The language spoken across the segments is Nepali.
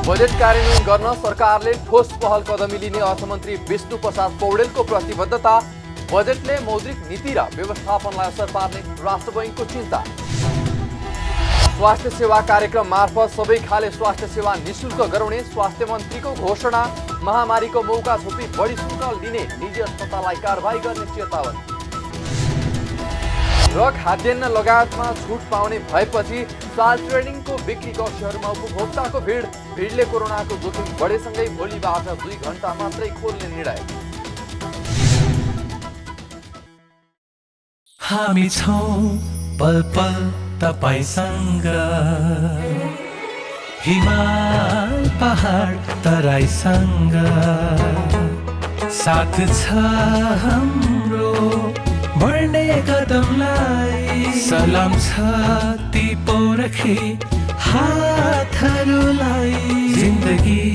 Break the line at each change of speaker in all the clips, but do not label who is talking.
बजेट कार्यान्वयन गर्न सरकारले ठोस पहल कदमी लिने अर्थमन्त्री विष्णु प्रसाद पौडेलको प्रतिबद्धता। बजेटले मौद्रिक नीति र व्यवस्थापनलाई असर पार्ने राष्ट्र बैंकको चिन्ता। स्वास्थ्य सेवा कार्यक्रम मार्फत सबै खाले स्वास्थ्य सेवा निशुल्क गराउने स्वास्थ्य मन्त्रीको घोषणा। महामारीको मौका छोपी बढी शुल्क लिने निजी अस्पताललाई कारबाही गर्ने चेतावनी। र खाद्यान्न लगायतमा छुट पाउने भएपछि साल ट्रेडिङको बिक्री कक्षहरूमा उपभोक्ताको भिडले कोरोनाको जोखिम बढेसँगै भोलिबाट 2 घण्टा मात्रै खोल्ने निर्णय।
हामी छौं पल पल तपाईसँग, हिमाल पहाड तराईसँग, साथ छ हाम्रो बढ्ने कदमलाई। सलाम छ ती पोरखे हातहरूलाई, जिन्दगी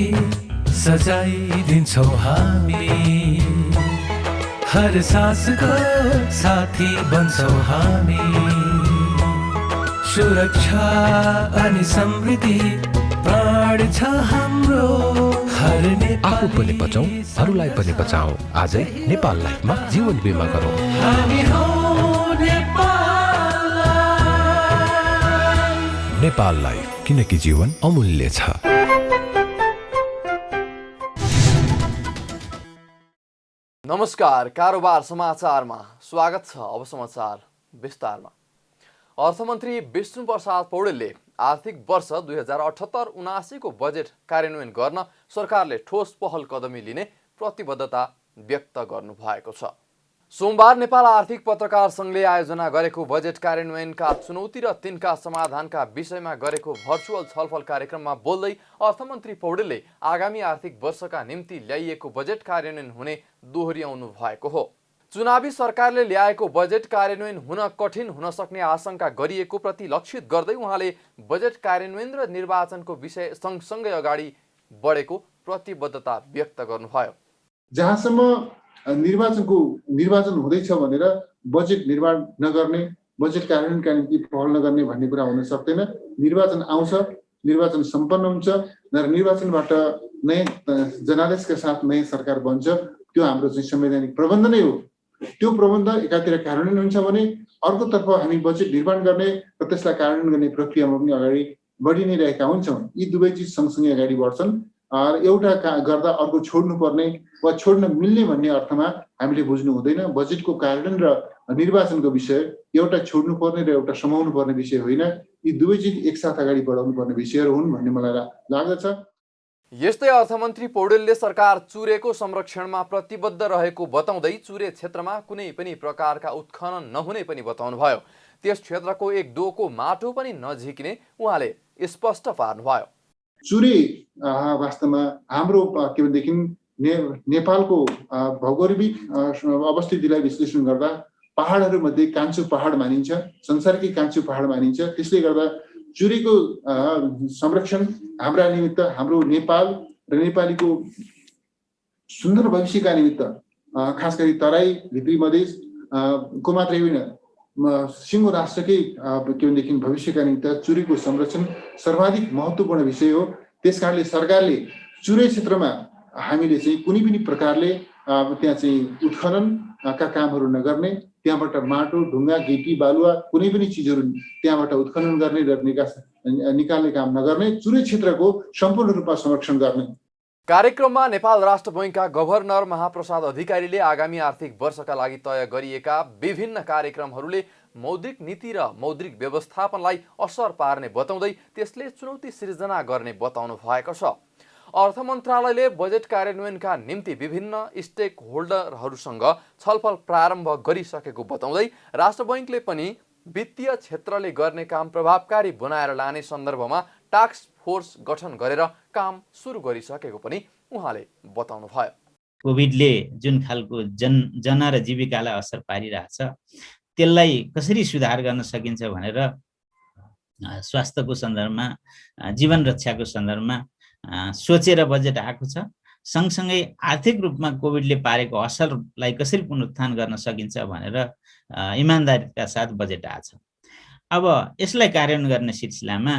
सजाइदिन्छौँ हामी, हर सासको साथी बन्छौँ हामी। सुरक्षा अनि समृद्धि प्राण छ हाम्रो, हर
आफू पनि बचौं, अरूलाई पनि बचाऊ। आजै नेपाल लाइफमा जीवन बिमा गरौँ।
हामी हौं नेपाल लाइफ।
नेपाल लाइफ, किनकि जीवन अमूल्य छ।
नमस्कार, कारोबार समाचारमा स्वागत छ। अब समाचार विस्तारमा। अर्थमन्त्री विष्णु प्रसाद पौडेलले आर्थिक वर्ष 2078-79 को बजेट कार्यान्वयन गर्न सरकारले ठोस पहल कदमी लिने प्रतिबद्धता व्यक्त गर्नुभएको छ। सोमबार नेपाल आर्थिक पत्रकार संघले आयोजना गरेको बजेट कार्यान्वयनका चुनौती र तिनका समाधानका विषयमा गरेको भर्चुअल छलफल कार्यक्रममा बोल्दै अर्थमन्त्री पौडेलले आगामी आर्थिक वर्षका निम्ति ल्याइएको बजेट कार्यान्वयन हुने दोहोर्याउनु भएको हो। चुनावी सरकारले ल्याएको बजेट कार्यान्वयन हुन कठिन हुन सक्ने आशंका गरिएको प्रति लक्षित गर्दै उहाँले बजेट कार्यान्वयन र निर्वाचनको विषय सँगसँगै अगाडि बढेको प्रतिबद्धता व्यक्त गर्नुभयो।
जहाँसम्म निर्वाचन हुँदैछ भनेर बजेट निर्माण नगर्ने, बजेट कार्यान्वयनका निम्ति पहल नगर्ने भन्ने कुरा हुन सक्दैन। निर्वाचन आउँछ, निर्वाचन सम्पन्न हुन्छ र निर्वाचनबाट नयाँ जनादेशका साथ नयाँ सरकार बन्छ। त्यो हाम्रो चाहिँ संवैधानिक प्रबन्ध नै हो। त्यो प्रबन्ध एकातिर कार्यान्वयन हुन्छ भने अर्कोतर्फ हामी बजेट निर्माण गर्ने र त्यसलाई कार्यान्वयन गर्ने प्रक्रियामा पनि अगाडि बढी नै रहेका हुन्छौँ। यी दुवै चिज सँगसँगै अगाडि बढ्छन्। एउटा गर्दा अर्को छोड्नु पर्ने वा छोड्न मिल्ने भन्ने अर्थमा हामीले बुझ्नु हुँदैन। बजेटको कार्यान्वयन र निर्वाचनको विषय एउटा छोड्नु पर्ने र एउटा समाउनु पर्ने विषय होइन। यी दुवै चिज एकसाथ अगाडि बढाउनु पर्ने विषयहरू हुन् भन्ने मलाई लाग्दछ।
यस्तै अर्थमन्त्री पौडेलले सरकार चुरेको संरक्षणमा प्रतिबद्ध रहेको बताउँदै चुरे क्षेत्रमा कुनै पनि प्रकारका उत्खनन नहुने पनि बताउनुभयो। त्यस क्षेत्रको एक दोको माटो पनि नझिकिने उहाँले स्पष्ट पार्नुभयो।
चुरे वास्तवमा हाम्रो के भनेदेखि नेपालको भौगोलिक अवस्थितिलाई विश्लेषण गर्दा पहाडहरू मध्ये कान्छो पहाड मानिन्छ, संसारकै कान्छो पहाड मानिन्छ। त्यसले गर्दा चुरेको संरक्षण हाम्रा निमित्त, हाम्रो नेपाल र नेपालीको सुन्दर भविष्यका निमित्त, खास गरी तराई भित्री मधेस को मात्रै होइन, सिङ्गो राष्ट्रकै के भनेदेखि भविष्यका निमित्त चुरेको संरक्षण सर्वाधिक महत्त्वपूर्ण विषय हो। त्यसकारणले सरकारले चुरे क्षेत्रमा हामीले चाहिँ कुनै पनि प्रकारले त्यहाँ चाहिँ उत्खननका कामहरू नगर्ने, त्यहाँबाट माटो, ढुङ्गा, गिटी, बालुवा कुनै पनि चिजहरू त्यहाँबाट उत्खनन गर्ने र निकाल्ने काम नगर्ने, चुरे क्षेत्रको सम्पूर्ण रूपमा संरक्षण गर्ने।
कार्यक्रममा नेपाल राष्ट्र बैंकका गभर्नर महाप्रसाद अधिकारीले आगामी आर्थिक वर्षका लागि तय गरिएका विभिन्न कार्यक्रमहरूले मौद्रिक नीति र मौद्रिक व्यवस्थापनलाई असर पार्ने बताउँदै त्यसले चुनौती सिर्जना गर्ने बताउनु भएको छ। अर्थ मन्त्रालयले बजेट कार्यान्वयनका निम्ति विभिन्न स्टेक होल्डरहरूसँग छलफल प्रारम्भ गरिसकेको बताउँदै राष्ट्र बैंकले पनि वित्तीय क्षेत्रले गर्ने काम प्रभावकारी बनाएर लाने सन्दर्भमा टास्क फोर्स गठन गरेर काम सुरु गरिसकेको पनि उहाँले बताउनु भयो।
कोभिडले जुन खालको जना र जीविकालाई असर पारिरहेछ त्यसलाई कसरी सुधार गर्न सकिन्छ भनेर स्वास्थ्यको सन्दर्भमा, जीवन रक्षाको सन्दर्भमा सोचेर बजेट आएको छ। सँगसँगै आर्थिक रूपमा कोभिडले पारेको असरलाई कसरी पुनरुत्थान गर्न सकिन्छ भनेर इमानदारीका साथ बजेट आएको छ। अब यसलाई कार्यान्वयन गर्ने सिलसिलामा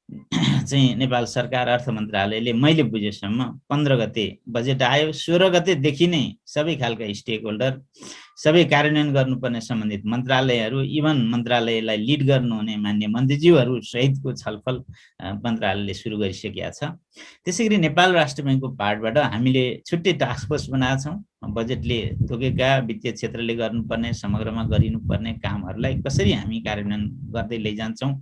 चाहिँ नेपाल सरकार अर्थ मन्त्रालयले मैले बुझेसम्म 15 गते बजेट आयो, 16 गतेदेखि नै सबै खालका स्टेक होल्डर, सबै कार्यान्वयन गर्नुपर्ने सम्बन्धित मन्त्रालयहरू, इभन मन्त्रालयलाई लिड गर्नुहुने मान्य मन्त्रीज्यूहरू सहितको छलफल मन्त्रालयले सुरु गरिसकेका छ। त्यसै गरी नेपाल राष्ट्र ब्याङ्कको पार्टबाट हामीले छुट्टै टास्क फोर्स बनाएका छौँ। बजेटले तोकेका वित्तीय क्षेत्रले गर्नुपर्ने समग्रमा गरिनुपर्ने कामहरूलाई कसरी हामी कार्यान्वयन गर्दै लैजान्छौँ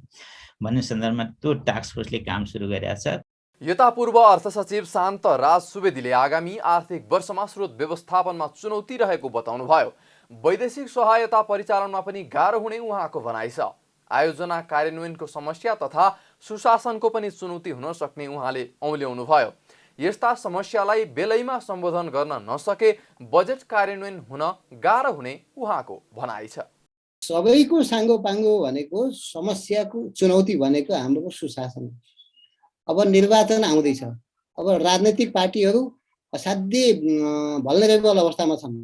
भन्ने सन्दर्भमा त्यो टास्क फोर्सले काम सुरु गरेका छ।
यता पूर्व अर्थ सचिव शान्त राज सुवेदीले आगामी आर्थिक वर्षमा स्रोत व्यवस्थापनमा चुनौती रहेको बताउनुभयो। वैदेशिक सहायता परिचालनमा पनि गाह्रो हुने उहाँको भनाइ छ। आयोजना कार्यान्वयनको समस्या तथा सुशासनको पनि चुनौती हुन सक्ने उहाँले औल्याउनुभयो। यस्ता समस्यालाई बेलैमा सम्बोधन गर्न नसके बजेट कार्यान्वयन हुन गाह्रो हुने उहाँको भनाइ छ।
सबैको साङ्गोपाङ्गो भनेको समस्याको चुनौती भनेको हाम्रो सुशासन। अब निर्वाचन आउँदैछ, अब राजनैतिक पार्टीहरू असाध्यै भल्नरेबल अवस्थामा छन्।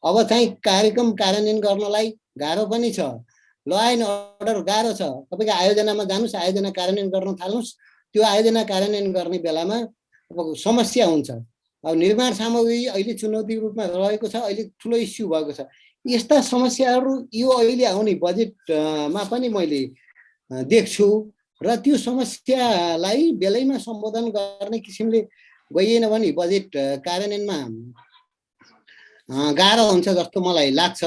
अब चाहिँ कार्यक्रम कार्यान्वयन गर्नलाई गाह्रो पनि छ। ल एन्ड अर्डर गाह्रो छ। तपाईँको आयोजनामा जानुस्, आयोजना कार्यान्वयन गर्न थाल्नुस्, त्यो आयोजना कार्यान्वयन गर्ने बेलामा अब समस्या हुन्छ। अब निर्माण सामग्री अहिले चुनौतीको रूपमा रहेको छ, अहिले ठुलो इस्यु भएको छ। यस्ता समस्याहरू यो अहिले आउने बजेटमा पनि मैले देख्छु र त्यो समस्यालाई बेलैमा सम्बोधन गर्ने किसिमले गइएन भने बजेट कार्यान्वयनमा गाह्रो हुन्छ जस्तो मलाई लाग्छ।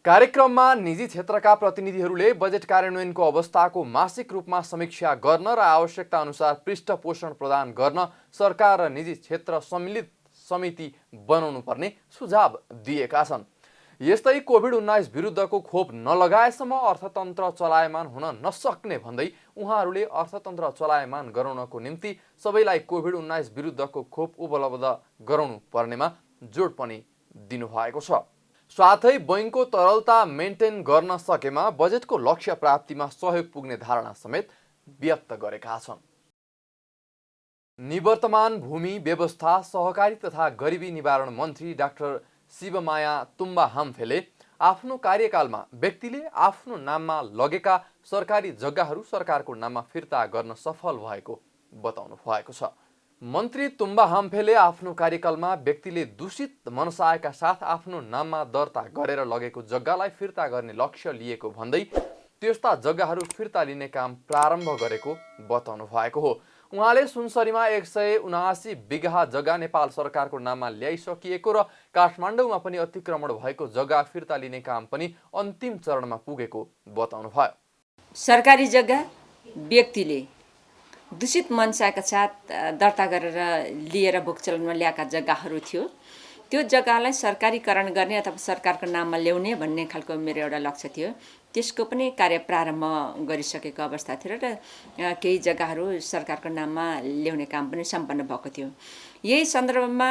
कार्यक्रममा निजी क्षेत्रका प्रतिनिधिहरूले बजेट कार्यान्वयनको अवस्थाको मासिक रूपमा समीक्षा गर्न र आवश्यकता अनुसार पृष्ठपोषण प्रदान गर्न सरकार र निजी क्षेत्र सम्मिलित समिति बनाउनु पर्ने सुझाव दिएका छन्। यस्तै कोभिड-19 विरुद्धको खोप नलगाएसम्म अर्थतन्त्र चलायमान हुन नसक्ने भन्दै उहाँहरूले अर्थतन्त्र चलायमान गराउनको निम्ति सबैलाई कोभिड-19 विरुद्धको खोप उपलब्ध गराउनु पर्नेमा जोड पनि दिनुभएको छ। साथै बैंकको तरलता मेन्टेन गर्न सकेमा बजेटको लक्ष्य प्राप्तिमा सहयोग पुग्ने धारणा समेत व्यक्त गरेका छन्। निवर्तमान भूमि व्यवस्था सहकारी तथा गरिबी निवारण मन्त्री डाक्टर शिवमाया तुम्बा हाम्फेले आफ्नो कार्यकालमा व्यक्तिले आफ्नो नाममा लगेका सरकारी जग्गाहरू सरकारको नाममा फिर्ता गर्न सफल भएको बताउनु भएको छ। मन्त्री तुम्बा हाम्फेले आफ्नो कार्यकालमा व्यक्तिले दूषित मनसायका साथ आफ्नो नाममा दर्ता गरेर लगेको जग्गालाई फिर्ता गर्ने लक्ष्य लिएको भन्दै त्यस्ता जग्गाहरू फिर्ता लिने काम प्रारम्भ गरेको बताउनु भएको हो। उहाँले सुनसरीमा 179 बिघा जग्गा नेपाल सरकारको नाममा ल्याइसकिएको र काठमाडौँमा पनि अतिक्रमण भएको जग्गा फिर्ता लिने काम पनि अन्तिम चरणमा पुगेको बताउनु भयो।
सरकारी जग्गा व्यक्तिले दूषित मनसाका साथ दर्ता गरेर लिएर भोग चलनमा ल्याएका जग्गाहरू थियो, त्यो जग्गालाई सरकारीकरण गर्ने अथवा सरकारको नाममा ल्याउने भन्ने खालको मेरो एउटा लक्ष्य थियो। त्यसको पनि कार्य प्रारम्भ गरिसकेको अवस्था थियो र केही जग्गाहरू सरकारको नाममा ल्याउने काम पनि सम्पन्न भएको थियो। यही सन्दर्भमा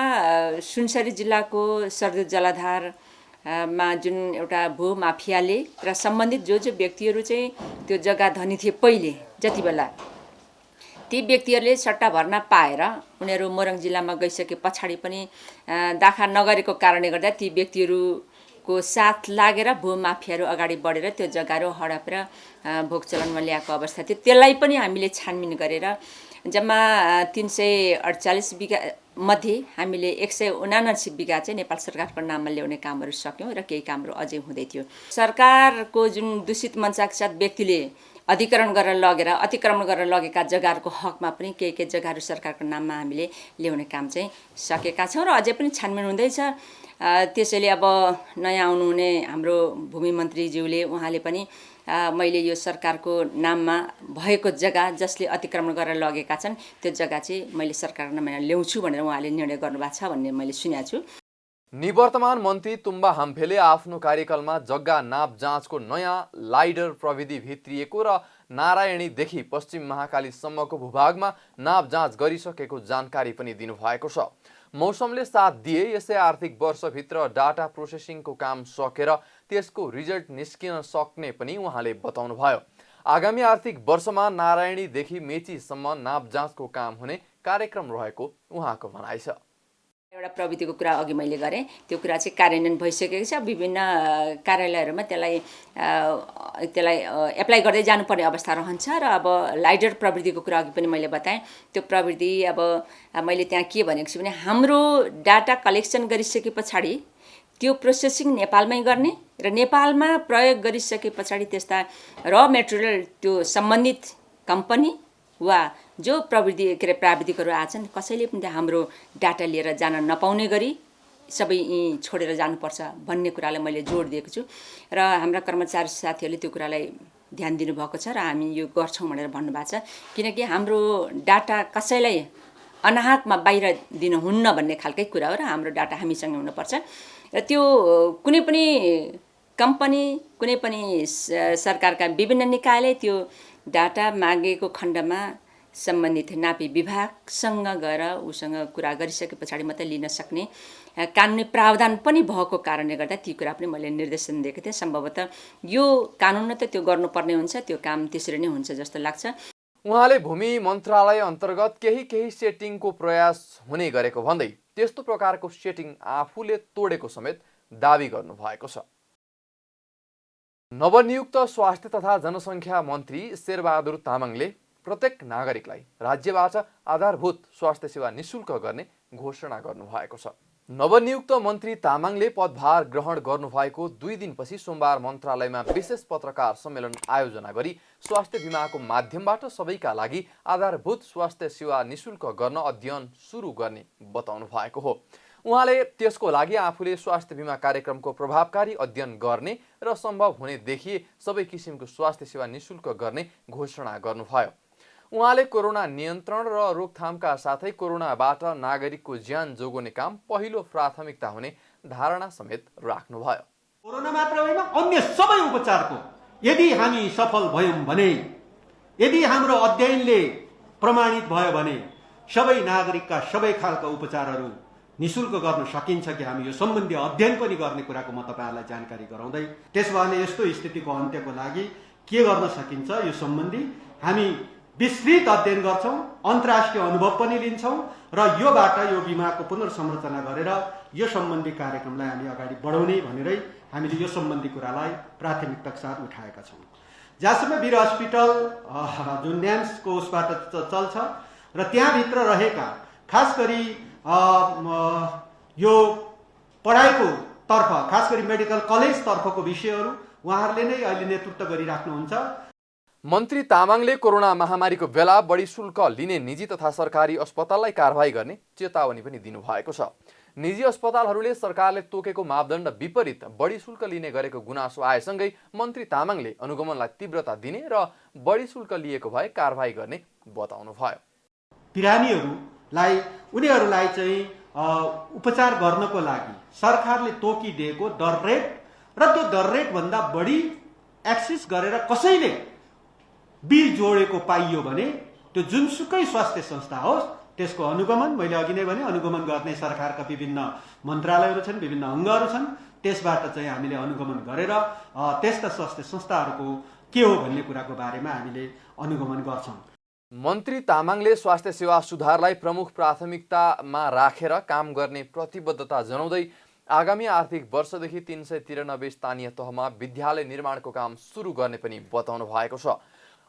सुनसरी जिल्लाको सरदू जलाधारमा जुन एउटा भूमाफियाले र सम्बन्धित जो व्यक्तिहरू चाहिँ त्यो जग्गा धनी थिए पहिले जति बेला, ती व्यक्तिहरूले सट्टा भर्ना पाएर उनीहरू मोरङ जिल्लामा गइसके पछाडि पनि दाखा नगरेको कारणले गर्दा ती व्यक्तिहरूको साथ लागेर भूमाफियाहरू अगाडि बढेर त्यो जग्गाहरू हडपेर भोग चलनमा ल्याएको अवस्था थियो। त्यसलाई पनि हामीले छानबिन गरेर जम्मा 348 बिघा मध्ये हामीले 179 बिघा चाहिँ नेपाल सरकारको नाममा ल्याउने कामहरू सक्यौँ र केही कामहरू अझै हुँदै थियो। सरकारको जुन दूषित मनसाका साथ व्यक्तिले अतिक्रमण गरेर लगेका जग्गाहरूको हकमा पनि केही जग्गाहरू सरकारको नाममा हामीले ल्याउने काम चाहिँ सकेका छौँ र अझै पनि छानबिन हुँदैछ। त्यसैले अब नयाँ आउनुहुने हाम्रो भूमि मन्त्रीज्यूले उहाँले पनि मैले यो सरकारको नाममा भएको जग्गा जसले अतिक्रमण गरेर लगेका छन् त्यो जग्गा चाहिँ मैले सरकारको नाममा ल्याउँछु भनेर उहाँले निर्णय गर्नुभएको छ भन्ने मैले सुनेको छु।
निवर्तमान मन्त्री तुम्बा हाम्फेले आफ्नो कार्यकालमा जग्गा नाप जाँचको नयाँ लाइडर प्रविधि भित्रिएको र नारायणीदेखि पश्चिम महाकालीसम्मको भूभागमा नाप जाँच गरिसकेको जानकारी पनि दिनुभएको छ। मौसमले साथ दिए यसै आर्थिक वर्षभित्र डाटा प्रोसेसिङको काम सकेर त्यसको रिजल्ट निस्किन सक्ने पनि उहाँले बताउनुभयो। आगामी आर्थिक वर्षमा नारायणीदेखि मेचीसम्म नाप जाँचको काम हुने कार्यक्रम रहेको उहाँको भनाइ छ।
एउटा प्रविधिको कुरा अघि मैले गरेँ, त्यो कुरा चाहिँ कार्यान्वयन भइसकेको छ। विभिन्न कार्यालयहरूमा त्यसलाई एप्लाई गर्दै जानुपर्ने अवस्था रहन्छ। र अब लाइडर प्रविधिको कुरा अघि पनि मैले बताएँ, त्यो प्रविधि अब मैले त्यहाँ के भनेको छु भने हाम्रो डाटा कलेक्सन गरिसके पछाडि त्यो प्रोसेसिङ नेपालमै गर्ने र नेपालमा प्रयोग गरिसके पछाडि त्यस्ता र मेटेरियल त्यो सम्बन्धित कम्पनी वा जो प्राविधिकहरू आछन् कसैले पनि हाम्रो डाटा लिएर जान नपाउने गरी सबै यहीँ छोडेर जानुपर्छ भन्ने कुरालाई मैले जोड दिएको छु। र हाम्रा कर्मचारी साथीहरूले त्यो कुरालाई ध्यान दिनुभएको छ र हामी यो गर्छौँ भनेर भन्नुभएको छ। किनकि हाम्रो डाटा कसैलाई अनाहकमा बाहिर दिनुहुन्न भन्ने खालकै कुरा हो र हाम्रो डाटा हामीसँग हुनुपर्छ। र त्यो कुनै पनि कम्पनी, कुनै पनि सरकारका विभिन्न निकायले त्यो डाटा मागेको खण्डमा सम्बन्धित नापी विभागसँग गएर उसँग कुरा गरिसके पछाडि मात्रै लिन सक्ने कानुनी प्रावधान पनि भएको कारणले गर्दा ती कुरा पनि मैले निर्देशन दिएको थिएँ। सम्भवतः यो कानुन त त्यो गर्नुपर्ने हुन्छ, त्यो काम त्यसरी नै हुन्छ जस्तो लाग्छ।
उहाँले भूमि मन्त्रालय अन्तर्गत केही सेटिङको प्रयास हुने गरेको भन्दै त्यस्तो प्रकारको सेटिङ आफूले तोडेको समेत दावी गर्नुभएको छ। नवनियुक्त स्वास्थ्य तथा जनसङ्ख्या मन्त्री शेरबहादुर तामाङले प्रत्येक नागरिकलाई राज्यबाट आधारभूत स्वास्थ्य सेवा निशुल्क गर्ने घोषणा गर्नुभएको छ। नवनियुक्त मन्त्री तामाङले पदभार ग्रहण गर्नुभएको 2 दिनपछि सोमबार मन्त्रालयमा विशेष पत्रकार सम्मेलन आयोजना गरी स्वास्थ्य बीमाको माध्यमबाट सबैका लागि आधारभूत स्वास्थ्य सेवा निशुल्क गर्न अध्ययन सुरु गर्ने बताउनु भएको हो। उहाँले त्यसको लागि आफूले स्वास्थ्य बीमा कार्यक्रमको प्रभावकारी अध्ययन गर्ने र सम्भव हुने देखिए सबै किसिमको स्वास्थ्य सेवा निशुल्क गर्ने घोषणा गर्नुभयो। उहाँले कोरोना नियन्त्रण र रोकथामका साथै कोरोनाबाट नागरिकको ज्यान जोगाउने काम पहिलो प्राथमिकता हुने धारणा समेत राख्नुभयो।
कोरोना मात्र होइन, अन्य सबै उपचारको यदि हामी सफल भयौँ भने, यदि हाम्रो अध्ययनले प्रमाणित भयो भने सबै नागरिकका सबै खालका उपचारहरू निशुल्क गर्न सकिन्छ कि हामी यो सम्बन्धी अध्ययन पनि गर्ने कुराको म तपाईँहरूलाई जानकारी गराउँदै, त्यसो भने यस्तो स्थितिको अन्त्यको लागि के गर्न सकिन्छ यो सम्बन्धी हामी विस्तृत अध्ययन गर्छौँ, अन्तर्राष्ट्रिय अनुभव पनि लिन्छौँ र योबाट यो बिमाको पुनर्संरचना गरेर यो सम्बन्धी कार्यक्रमलाई हामी अगाडि बढाउने भनेरै हामीले यो सम्बन्धी कुरालाई प्राथमिकताका साथ उठाएका छौँ। जहाँसम्म वीर हस्पिटल जुन न्याम्सको उसबाट चल्छ र त्यहाँभित्र रहेका खास गरी यो पढाइको तर्फ, खास गरी मेडिकल कलेज तर्फको विषयहरू उहाँहरूले नै अहिले नेतृत्व गरिराख्नुहुन्छ।
मन्त्री तामाङले कोरोना महामारीको बेला बढी शुल्क लिने निजी तथा सरकारी अस्पताललाई कारवाही गर्ने चेतावनी पनि दिनुभएको छ। निजी अस्पतालहरूले सरकारले तोकेको मापदण्ड विपरीत बढी शुल्क लिने गरेको गुनासो आएसँगै मन्त्री तामाङले अनुगमनलाई तीव्रता दिने र बढी शुल्क लिएको भए कारवाही गर्ने बताउनुभयो।
बिरामीहरूलाई उनीहरूलाई चाहिँ उपचार गर्नको लागि सरकारले तोकिदिएको दर रेट र त्यो दर रेटभन्दा बढी एक्सेस गरेर कसैले बिल जोडेको पाइयो भने त्यो जुनसुकै स्वास्थ्य संस्था होस् त्यसको अनुगमन, मैले अघि नै भने अनुगमन गर्ने सरकारका विभिन्न मन्त्रालयहरू छन्, विभिन्न अङ्गहरू छन्, त्यसबाट चाहिँ हामीले अनुगमन गरेर त्यस्ता स्वास्थ्य संस्थाहरूको के हो भन्ने कुराको बारेमा हामीले अनुगमन गर्छौँ।
मन्त्री तामाङले स्वास्थ्य सेवा सुधारलाई प्रमुख प्राथमिकतामा राखेर काम गर्ने प्रतिबद्धता जनाउँदै आगामी आर्थिक वर्षदेखि 393 स्थानीय तहमा विद्यालय निर्माणको काम सुरु गर्ने पनि बताउनु भएको छ।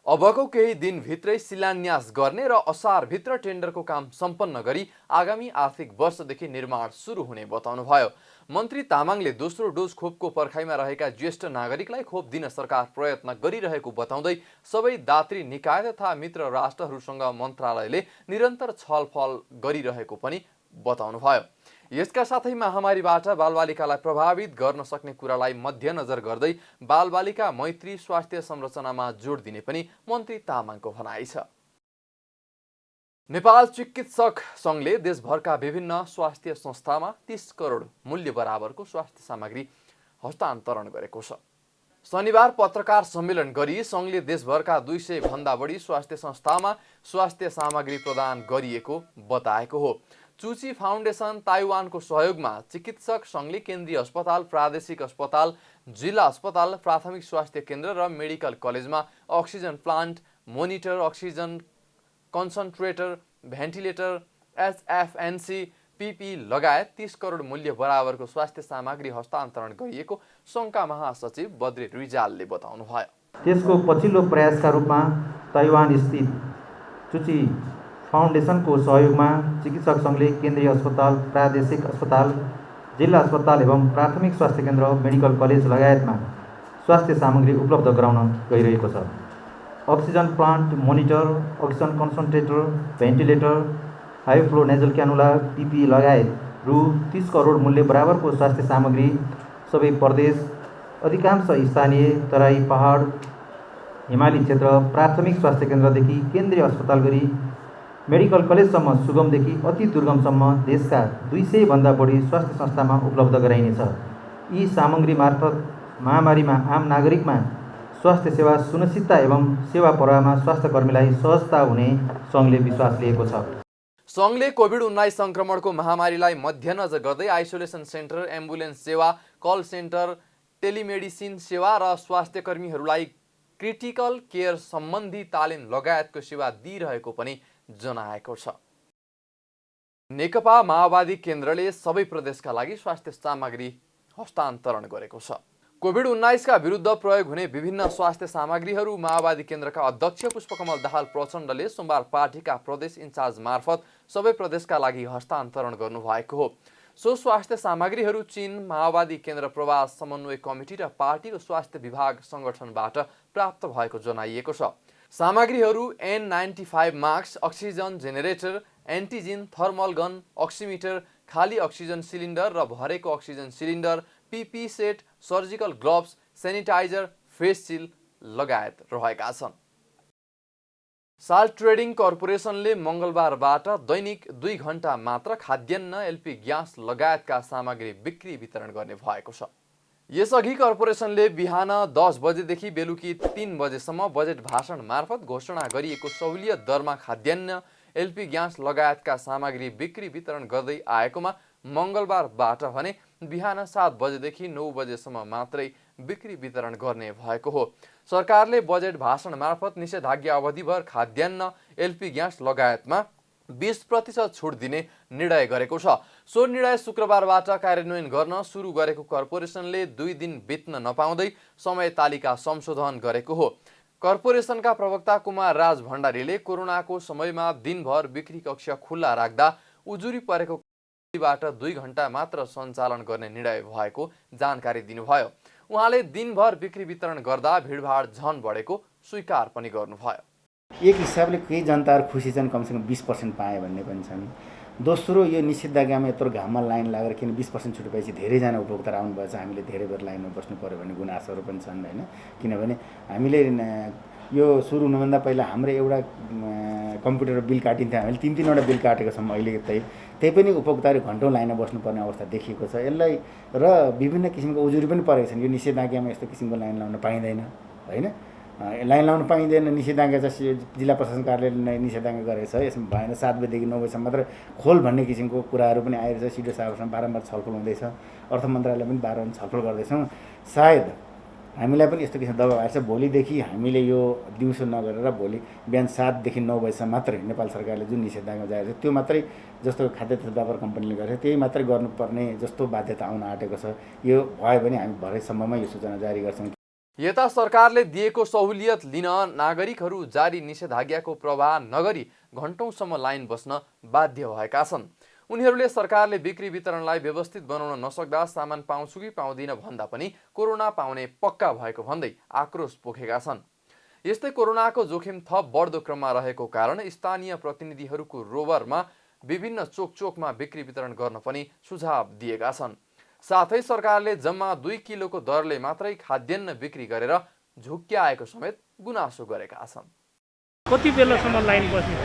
अबको केही दिनभित्रै शिलान्यास गर्ने र असारभित्र टेन्डरको काम सम्पन्न गरी आगामी आर्थिक वर्षदेखि निर्माण सुरु हुने बताउनुभयो। मन्त्री तामाङले दोस्रो डोज खोपको पर्खाइमा रहेका ज्येष्ठ नागरिकलाई खोप दिन सरकार प्रयत्न गरिरहेको बताउँदै सबै दात्री निकाय तथा मित्र राष्ट्रहरूसँग मन्त्रालयले निरन्तर छलफल गरिरहेको पनि बताउनुभयो। यसका साथै महामारीबाट बालबालिकालाई प्रभावित गर्न सक्ने कुरालाई मध्यनजर गर्दै बालबालिका मैत्री स्वास्थ्य संरचनामा जोड दिने पनि मन्त्री तामाङको भनाइ छ। नेपाल चिकित्सक सङ्घले देशभरका विभिन्न स्वास्थ्य संस्थामा 30 करोड मूल्य बराबरको स्वास्थ्य सामग्री हस्तान्तरण गरेको छ। शनिबार पत्रकार सम्मेलन गरी सङ्घले देशभरका 200 भन्दा बढी स्वास्थ्य संस्थामा स्वास्थ्य सामग्री प्रदान गरिएको बताएको हो। चुची फाउन्डेसन ताइवानको सहयोगमा चिकित्सक सङ्घले केन्द्रीय अस्पताल, प्रादेशिक अस्पताल, जिल्ला अस्पताल, प्राथमिक स्वास्थ्य केन्द्र र मेडिकल कलेजमा oxygen plant, monitor, oxygen concentrator, ventilator, HFNC, PP लगायत 30 करोड मूल्य बराबरको स्वास्थ्य सामग्री हस्तान्तरण गरिएको सङ्घका महासचिव बद्री रिजालले बताउनुभयो।
त्यसको पछिल्लो प्रयासका रूपमा ताइवान स्थित चुची फाउन्डेसनको सहयोगमा चिकित्सक सङ्घले केन्द्रीय अस्पताल, प्रादेशिक अस्पताल, जिल्ला अस्पताल एवं प्राथमिक स्वास्थ्य केन्द्र, मेडिकल कलेज लगायतमा स्वास्थ्य सामग्री उपलब्ध गराउन गइरहेको छ। Oxygen plant, monitor, oxygen concentrator, ventilator, high flow nasal cannula, PP लगायत रु 30 करोड मूल्य बराबरको स्वास्थ्य सामग्री सबै प्रदेश, अधिकांश स्थानीय, तराई, पहाड, हिमाली क्षेत्र, प्राथमिक स्वास्थ्य केन्द्रदेखि केन्द्रीय अस्पताल गरी मेडिकल कलेजसम्म, सुगमदेखि अति दुर्गमसम्म देशका 200 भन्दा बढी स्वास्थ्य संस्थामा उपलब्ध गराइनेछ। यी सामग्री मार्फत महामारीमा आम नागरिकमा स्वास्थ्य सेवा सुनिश्चितता एवं सेवा प्रवाहमा स्वास्थ्यकर्मीलाई सहजता हुने सङ्घले विश्वास लिएको छ।
सङ्घले कोभिड-19 सङ्क्रमणको महामारीलाई मध्यनजर गर्दै आइसोलेसन सेन्टर, एम्बुलेन्स सेवा, कल सेन्टर, टेलिमेडिसिन सेवा र स्वास्थ्यकर्मीहरूलाई क्रिटिकल केयर सम्बन्धी तालिम लगायतको सेवा दिइरहेको पनि जनाएको छ। नेकपा माओवादी केन्द्रले सबै प्रदेशका लागि स्वास्थ्य सामग्री हस्तान्तरण गरेको छ। कोभिड-19 का विरुद्ध प्रयोग हुने विभिन्न स्वास्थ्य सामग्रीहरू माओवादी केन्द्रका अध्यक्ष पुष्पकमल दाहाल प्रचण्डले सोमबार पार्टीका प्रदेश इन्चार्ज मार्फत सबै प्रदेशका लागि हस्तान्तरण गर्नुभएको हो। सो स्वास्थ्य सामग्रीहरू चीन माओवादी केन्द्र प्रवास समन्वय कमिटी र पार्टीको स्वास्थ्य विभाग सङ्गठनबाट प्राप्त भएको जनाइएको छ। सामग्रीहरू N95 mask, oxygen generator, antigen, thermal gun, oximeter, खाली अक्सिजन सिलिन्डर र भरेको oxygen cylinder, PP set, surgical gloves, sanitizer, face shield लगायत रहेका छन्। साल्ट ट्रेडिङ कर्पोरेसनले मङ्गलबारबाट दैनिक 2 घण्टा मात्र खाद्यान्न, एलपी ग्यास लगायतका सामग्री बिक्री वितरण गर्ने भएको छ। यसअघि कर्पोरेसनले बिहान 10 बजेदेखि बेलुकी 3 बजेसम्म बजेट भाषण मार्फत घोषणा गरिएको सहुलियत दरमा खाद्यान्न, एलपी ग्यास लगायतका सामग्री बिक्री वितरण गर्दै आएकोमा मङ्गलबारबाट भने बिहान 7 बजेदेखि 9 बजेसम्म मात्रै बिक्री वितरण गर्ने भएको हो। सरकारले बजेट भाषण मार्फत निषेधाज्ञा अवधिभर खाद्यान्न, एलपी ग्यास लगायतमा 20% छुट दिने निर्णय गरेको छ। सो निर्णय शुक्रबारबाट कार्यान्वयन गर्न सुरु गरेको कर्पोरेसनले 2 दिन बित्न नपाउँदै समय तालिका संशोधन गरेको हो। कर्पोरेसनका प्रवक्ता कुमार राज भण्डारीले कोरोनाको समयमा दिनभर बिक्री कक्ष खुल्ला राख्दा उजुरी परेको बाट 2 घण्टा मात्र सञ्चालन गर्ने निर्णय भएको जानकारी दिनुभयो। उहाँले दिनभर बिक्री वितरण गर्दा भिडभाड झन बढेको स्वीकार पनि गर्नुभयो।
एक हिसाबले केही जनताहरू खुसी छन्, कमसेकम 20% पाए भन्ने पनि छन्। दोस्रो, यो निषेधाज्ञामा यत्रो घाममा लाइन लागेर किन 20% छुट पाएपछि धेरैजना उपभोक्ता आउनुभएछ, हामीले धेरै बेर लाइनमा बस्नु पर्यो भन्ने गुनासोहरू पनि छन् होइन। किनभने हामीले यो सुरु हुनुभन्दा पहिला हाम्रो एउटा कम्प्युटर बिल काटिन्थ्यो, हामीले 3-3वटा बिल काटेको छौँ अहिले। त्यही पनि उपभोक्ताहरू घन्टौँ लाइनमा बस्नुपर्ने अवस्था देखिएको छ। यसलाई र विभिन्न किसिमको उजुरी पनि परेको छन्। यो निषेधाज्ञामा यस्तो किसिमको लाइन लाउन पाइँदैन होइन, लाइन लाउन पाइँदैन। निषेधाज्ञा चाहिँ जिल्ला प्रशासन कार्यालयले निषेधाज्ञा गरेको छ, यसमा भएन 7 बजेदेखि 9 बजीसम्म मात्र खोल भन्ने किसिमको कुराहरू पनि आइरहेछ। सिडिओ साहबसँग बारम्बार छलफल हुँदैछ, अर्थ मन्त्रालयले पनि बारम्बार छलफल गर्दैछौँ। सायद हामीलाई पनि यस्तो किसिमको दबाब आएछ। भोलिदेखि हामीले यो दिउँसो नगरेर भोलि बिहान 7 देखि 9 बजीसम्म मात्रै नेपाल सरकारले जुन निषेधाज्ञा जारी छ त्यो मात्रै, जस्तो खाद्य तथा व्यापार कम्पनीले गरेछ त्यही मात्रै गर्नुपर्ने जस्तो बाध्यता आउन आँटेको छ। यो भयो भने हामी भरेसम्ममा यो सूचना जारी गर्छौँ।
यता सरकारले दिएको सहुलियत लिन नागरिकहरू जारी निषेधाज्ञाको प्रवाह नगरी घण्टौँसम्म लाइन बस्न बाध्य भएका छन्। उनीहरूले सरकारले बिक्री वितरणलाई व्यवस्थित बनाउन नसक्दा सामान पाउँछु कि पाउँदिन भन्दा पनि कोरोना पाउने पक्का भएको भन्दै आक्रोश पोखेका छन्। यस्तै कोरोनाको जोखिम थप बढ्दो क्रममा रहेको कारण स्थानीय प्रतिनिधिहरूको रोबरमा विभिन्न चोकचोकमा बिक्री वितरण गर्न पनि सुझाव दिएका छन्। साथै सरकारले जम्मा 2 किलोको दरले मात्रै खाद्यान्न बिक्री गरेर झुक्क्याएको समेत गुनासो गरेका छन्।
कति बेलासम्म लाइन बस्ने?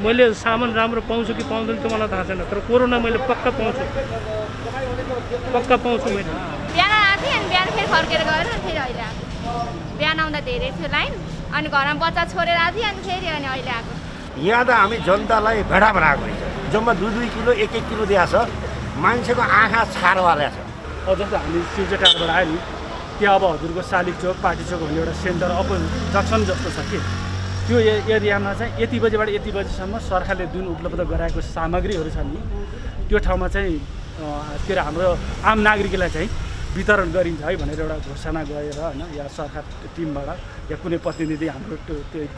मैले सामान राम्रो पाउँछु कि पाउँदैन त्यो मलाई थाहा छैन, तर कोरोना मैले पक्का पाउँछु मैले।
बिहान आएको थिएँ अनि बिहान फेरि फर्केर गएर फेरि अहिले आएको। बिहान आउँदा धेरै थियो लाइन, अनि घरमा बच्चा छोडेर आएको थिएँ, अनि फेरि अनि अहिले आएको।
यहाँ त हामी जनतालाई भेडा बनाएको रहेछ। जम्मा 2-2 किलो 1-1 किलो दिएको छ। मान्छेको आँखा छारवाला छ।
जस्तो हामी सिल्चेटारबाट आयो नि, त्यहाँ अब हजुरको शालिग चोक, पार्टी चोक भन्ने एउटा सेन्टर ओपन जक्सन जस्तो छ कि त्यो एरियामा चाहिँ यति बजेबाट यति बजेसम्म सरकारले जुन उपलब्ध गराएको सामग्रीहरू छ नि त्यो ठाउँमा चाहिँ के अरे हाम्रो आम नागरिकलाई चाहिँ वितरण गरिन्छ है भनेर एउटा घोषणा गरेर होइन या सरकार टिमबाट या कुनै प्रतिनिधि हाम्रो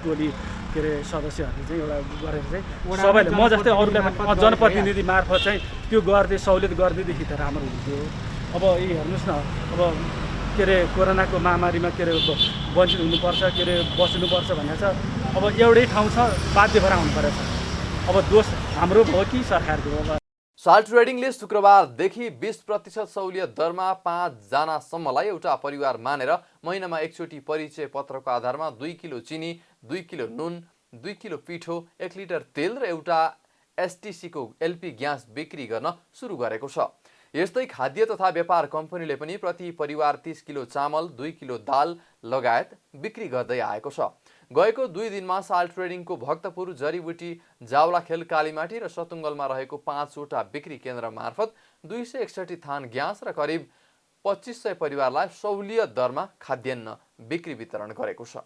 टोली के अरे सदस्यहरूले चाहिँ एउटा गरेर चाहिँ सबैले म जस्तै अरूलाई पनि जनप्रतिनिधि मार्फत चाहिँ त्यो गर्दै सहुलियत गरिदिएदेखि त राम्रो हुन्थ्यो। अब यी हेर्नुहोस् न अब के अरे कोरोनाको महामारीमा के अरे वञ्चित हुनुपर्छ के अरे बस्नुपर्छ भनेको छ। अब एउटै ठाउँ छ बाध्य भएर आउनु परेछ। अब दोष हाम्रो भयो कि सरकारको हो।
साल्ट ट्रेडिङले शुक्रबारदेखि 20% सहुलियत दरमा 5 जनासम्मलाई एउटा परिवार मानेर महिनामा एकचोटि परिचय पत्रको आधारमा 2 किलो चिनी, 2 किलो नुन, 2 किलो पिठो, 1 लिटर तेल र एउटा एसटीसीको एलपी ग्यास बिक्री गर्न सुरु गरेको छ। यस्तै खाद्य तथा व्यापार कम्पनीले पनि प्रति परिवार 30 किलो चामल, 2 किलो दाल लगायत बिक्री गर्दै आएको छ। गएको 2 दिनमा साल्ट ट्रेडिङको भक्तपुर, जडीबुटी, जावलाखेल, कालीमाटी र सतुङ्गलमा रहेको 5वटा बिक्री केन्द्र मार्फत 261 थान ग्यास र करिब 2500 परिवारलाई सहुलियत दरमा खाद्यान्न बिक्री वितरण गरेको छ।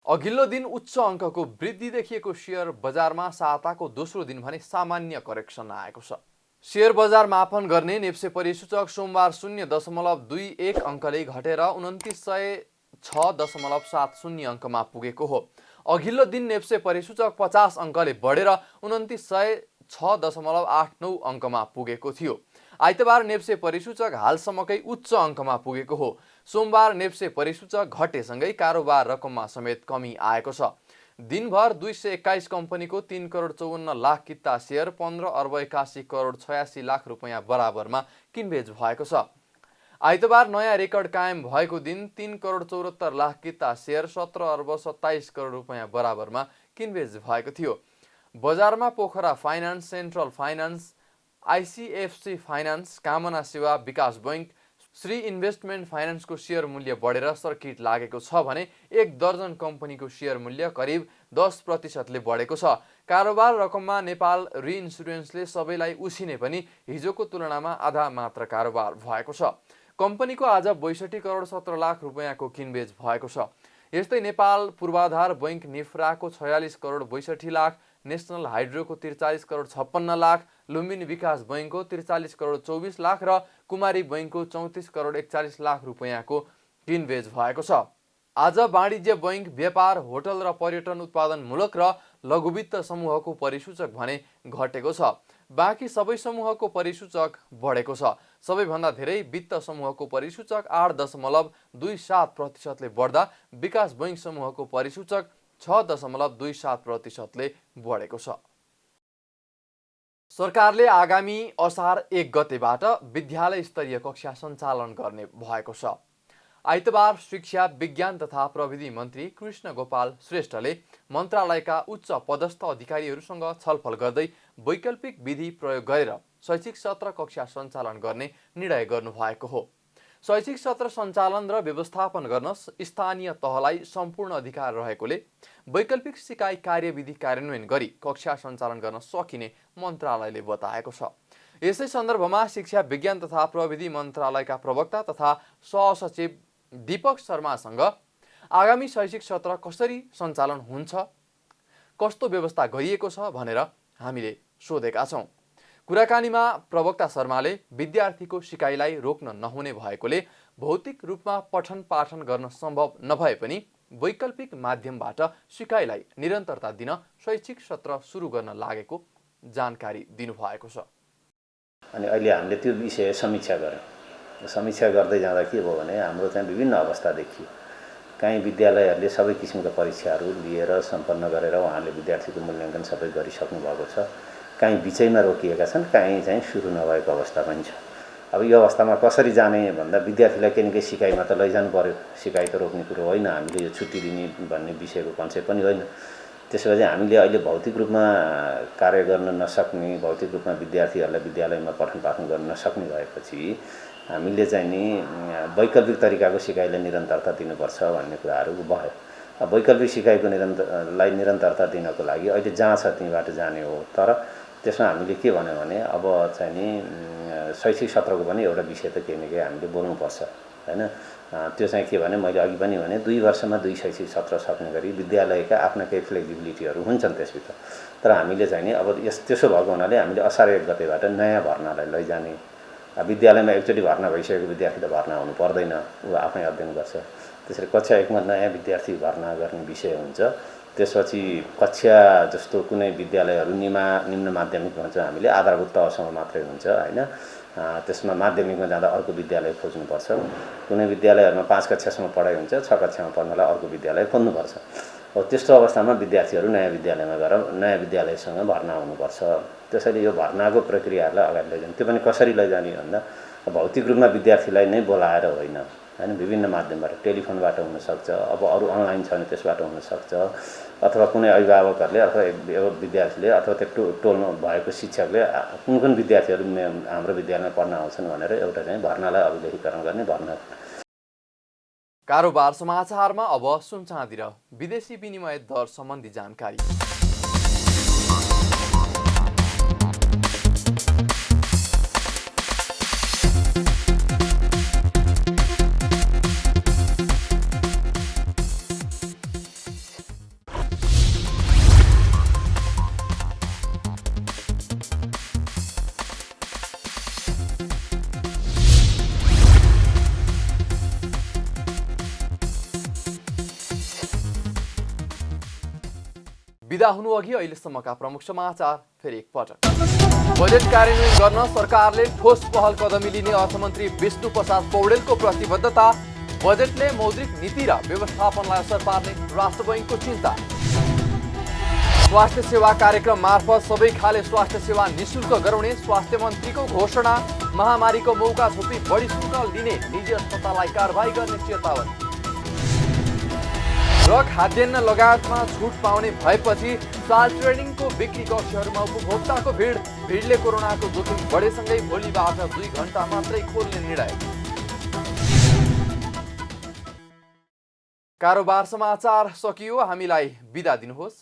अघिल्लो दिन उच्च अङ्कको वृद्धि देखिएको शेयर बजारमा साताको दोस्रो दिन भने सामान्य करेक्सन आएको छ। शेयर बजार मापन गर्ने नेप्से परिसूचक सोमबार 0.21 अङ्कले घटेर 2906.70 अङ्कमा पुगेको हो। अघिल्लो दिन नेप्से परिसूचक 50 अङ्कले बढेर 2906.89 अङ्कमा पुगेको थियो। आइतबार नेप्से परिसूचक हालसम्मकै उच्च अङ्कमा पुगेको हो। सोमबार नेप्से परिसूचक घटेसँगै कारोबार रकममा समेत कमी आएको छ। दिनभर 221 कम्पनीको 3 करोड 54 लाख किता शेयर 15 अर्ब 81 करोड 86 लाख रुपैयाँ बराबरमा किनबेच भएको छ। आइतबार नयाँ रेकर्ड कायम भएको दिन 3 करोड 74 लाख किता शेयर 17 अर्ब 27 करोड रुपैयाँ बराबरमा किनबेच भएको थियो। बजारमा Pokhara finance, central finance, ICFC finance, कामना सेवा, विकास बैंक, श्री इन्भेस्टमेन्ट फाइनान्सको शेयर मूल्य बढेर सर्किट लागेको छ भने 1 दर्जन कम्पनीको शेयर मूल्य करिब 10% बढेको छ। कारोबार रकममा नेपाल रिइन्सुरेन्सले सबैलाई उछिने पनि हिजोको तुलनामा आधा मात्र कारोबार भएको छ। कम्पनीको आज 62 करोड 17 लाख रुपैयाँको किनबेच भएको छ। यस्तै नेपाल पूर्वाधार बैंक निफ्राको 46 करोड 62 लाख, नेशनल हाइड्रोको 43 करोड 56 लाख, लुम्बिनी विकास बैंकको 43 करोड 24 लाख र कुमारी बैंकको 34 करोड 41 लाख रुपैयाँको किनबेच भएको छ। आज वाणिज्य बैंक, व्यापार, होटल र पर्यटन उत्पादनमूलक र लघुवित्त समूहको परिसूचक भने घटेको छ। बाँकी सबै समूहको परिसूचक बढेको छ। सबैभन्दा धेरै वित्त समूहको परिसूचक 8.27% ले बढ्दा विकास बैंक समूहको परिसूचक 6.27% ले बढेको छ। सरकारले आगामी असार 1 गतेबाट विद्यालय स्तरीय कक्षा सञ्चालन गर्ने भएको छ। आइतबार शिक्षा, विज्ञान तथा प्रविधि मन्त्री कृष्ण गोपाल श्रेष्ठले मन्त्रालयका उच्च पदस्थ अधिकारीहरूसँग छलफल गर्दै वैकल्पिक विधि प्रयोग गरेर शैक्षिक सत्र कक्षा सञ्चालन गर्ने निर्णय गर्नुभएको हो। शैक्षिक सत्र सञ्चालन र व्यवस्थापन गर्न स्थानीय तहलाई सम्पूर्ण अधिकार रहेकोले वैकल्पिक सिकाइ कार्यविधि कार्यान्वयन गरी कक्षा सञ्चालन गर्न सकिने मन्त्रालयले बताएको छ। यसै सन्दर्भमा शिक्षा, विज्ञान तथा प्रविधि मन्त्रालयका प्रवक्ता तथा सहसचिव दीपक शर्मासँग आगामी शैक्षिक सत्र कसरी सञ्चालन हुन्छ, कस्तो व्यवस्था गरिएको छ भनेर हामीले सोधेका छौँ। कुराकानीमा प्रवक्ता शर्माले विद्यार्थीको सिकाइलाई रोक्न नहुने भएकोले भौतिक रूपमा पठन पाठन गर्न सम्भव नभए पनि वैकल्पिक माध्यमबाट सिकाइलाई निरन्तरता दिन शैक्षिक सत्र सुरु गर्न लागेको जानकारी दिनुभएको छ।
अनि अहिले हामीले त्यो विषय समीक्षा गर्यौँ। समीक्षा गर्दै जाँदा के भयो भने हाम्रो चाहिँ विभिन्न अवस्था देखियो। काहीँ विद्यालयहरूले सबै किसिमका परीक्षाहरू लिएर सम्पन्न गरेर उहाँहरूले विद्यार्थीको मूल्याङ्कन सबै गरिसक्नु भएको छ। काहीँ बिचैमा रोकिएका छन्, काहीँ चाहिँ सुरु नभएको अवस्था पनि छ। अब यो अवस्थामा कसरी जाने भन्दा विद्यार्थीलाई केही न केही सिकाइमा त लैजानु पर्यो। सिकाइ त रोक्ने कुरो होइन, हामीले यो छुट्टी दिने भन्ने विषयको कन्सेप्ट पनि होइन। त्यसो भए हामीले अहिले भौतिक रूपमा कार्य गर्न नसक्ने, भौतिक रूपमा विद्यार्थीहरूलाई विद्यालयमा पठन पाठन गर्न नसक्ने भएपछि हामीले चाहिँ नि वैकल्पिक तरिकाको सिकाइलाई निरन्तरता दिनुपर्छ भन्ने कुराहरू भयो। वैकल्पिक सिकाइको निरन्तरता दिनको लागि अहिले जहाँ छ त्यहीँबाट जाने हो। तर त्यसमा हामीले के भन्यो भने अब चाहिँ नि शैक्षिक सत्रको पनि एउटा विषय त केही न केही हामीले बोल्नुपर्छ। हैन। त्यो चाहिँ के भने मैले अघि पनि भने 2 वर्षमा 2 शैक्षिक सत्र सक्ने गरी विद्यालयका आफ्ना केही फ्लेक्सिबिलिटीहरू हुन्छन् त्यसभित्र। तर हामीले चाहिँ नि अब त्यसो भएको हुनाले हामीले असार 1 गतेबाट नयाँ भर्नालाई लैजाने, विद्यालयमा एकचोटि भर्ना भइसकेको विद्यार्थी त भर्ना हुनु पर्दैन, ऊ आफै अध्ययन गर्छ। त्यसरी कक्षा 1 मा नयाँ विद्यार्थी भर्ना गर्ने विषय हुन्छ। त्यसपछि कक्षा जस्तो कुनै विद्यालयहरू निम्न माध्यमिकमा हुन्छ हामीले आधारभूत तहसम्म मात्रै हुन्छ हैन। त्यसमा माध्यमिकमा जाँदा अर्को विद्यालय खोज्नुपर्छ। कुनै विद्यालयहरूमा 5 कक्षासम्म पढाइ हुन्छ, 6 कक्षामा पढ्नलाई अर्को विद्यालय खोज्नुपर्छ। हो त्यस्तो अवस्थामा विद्यार्थीहरू नयाँ विद्यालयमा गएर नयाँ विद्यालयसँग भर्ना हुनुपर्छ। त्यसैले यो भर्नाको प्रक्रियाहरूलाई अगाडि लैजाने, त्यो पनि कसरी लैजाने भन्दा भौतिक रूपमा विद्यार्थीलाई नै बोलाएर होइन हैन, विभिन्न माध्यमबाट टेलिफोनबाट हुनसक्छ, अब अरू अनलाइन छ भने त्यसबाट हुनसक्छ, अथवा कुनै अभिभावकहरूले अथवा विद्यार्थीले अथवा त्यो टोलमा भएको शिक्षकले कुन विद्यार्थीहरू हाम्रो विद्यालयमा पढ्न आउँछन् भनेर एउटा चाहिँ भर्नालाई अभिलेखीकरण गर्ने भर्ना।
कारोबार समाचारमा अब सुन चाँदी र विदेशी विनिमय दर सम्बन्धी जानकारी। बिदा हुनु अघि अहिलेसम्मका प्रमुख समाचार फेरि एकपटक। बजेट कार्यान्वयन गर्न सरकारले ठोस पहल कदमी लिने अर्थमन्त्री विष्णु प्रसाद पौडेलको प्रतिबद्धता। बजेटले मौद्रिक नीति र व्यवस्थापनलाई असर पार्ने राष्ट्र बैंकको चिन्ता। स्वास्थ्य सेवा कार्यक्रम मार्फत सबै खाले स्वास्थ्य सेवा निशुल्क गराउने स्वास्थ्य मन्त्रीको घोषणा। महामारीको मौका छोपी बढी शुल्क लिने निजी अस्पताललाई कारबाही गर्ने चेतावनी। र खाद्यान्न लगायतमा छुट पाउने भएपछि साल ट्रेडिङको बिक्री कक्षहरूमा उपभोक्ताको भिडले कोरोनाको जोखिम बढेसँगै भोलिबाट 2 घण्टा मात्रै खोल्ने निर्णय। कारोबार समाचार सकियो, हामीलाई बिदा दिनुहोस्।